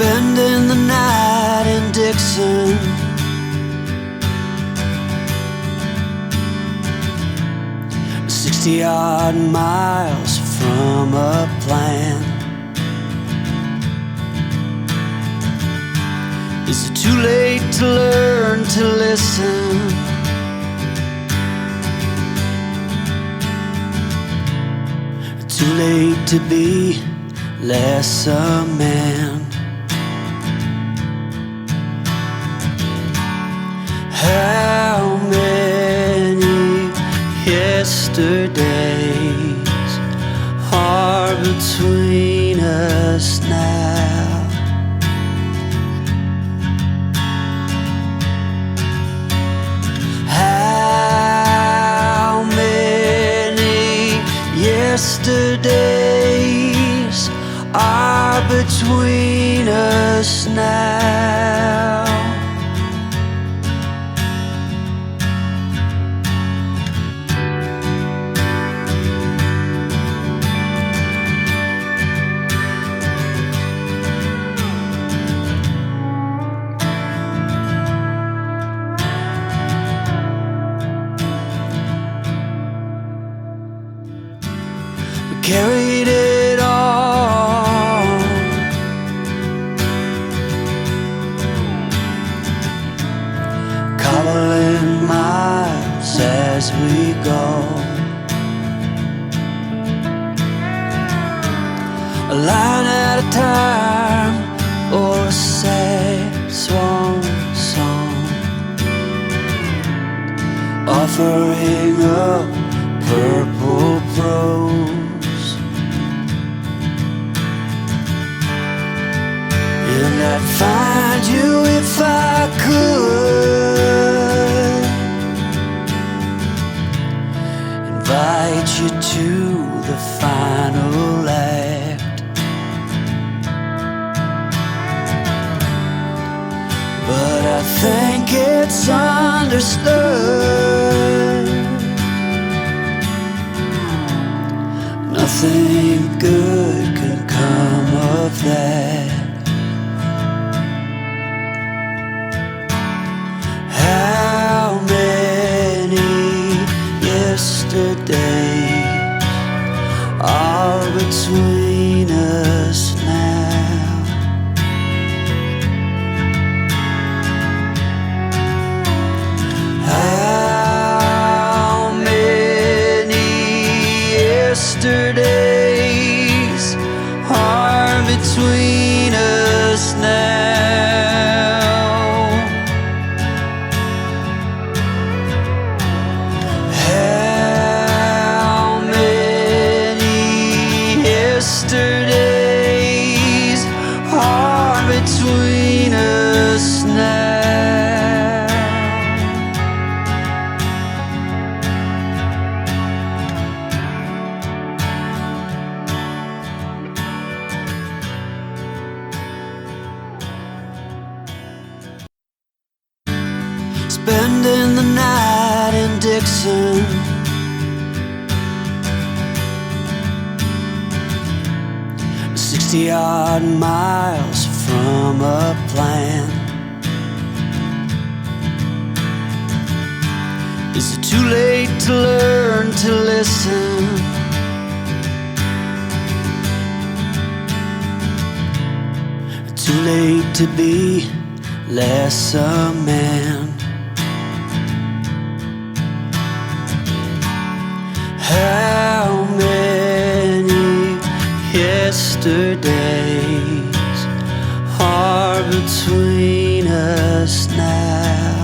spending the night in Dixon. "60-odd miles from a plan. Is it too late to learn to listen? Too late to be less a man? How many yesterdays are between us now? How many yesterdays are between us now? We carried it all, cobbling miles as we go, a line at a time, or a sad swan song, offering up purple prose. And I'd find you if I could, invite you to the final act. But I think it's understood nothing good can come of that. How many yesterdays are between us now? How many yesterdays are between us now? How many yesterdays are between us now? Spending the night in Dixon. "60-odd miles from a plan. Is it too late to learn to listen? Too late to be less a man? How many yesterdays are between us now?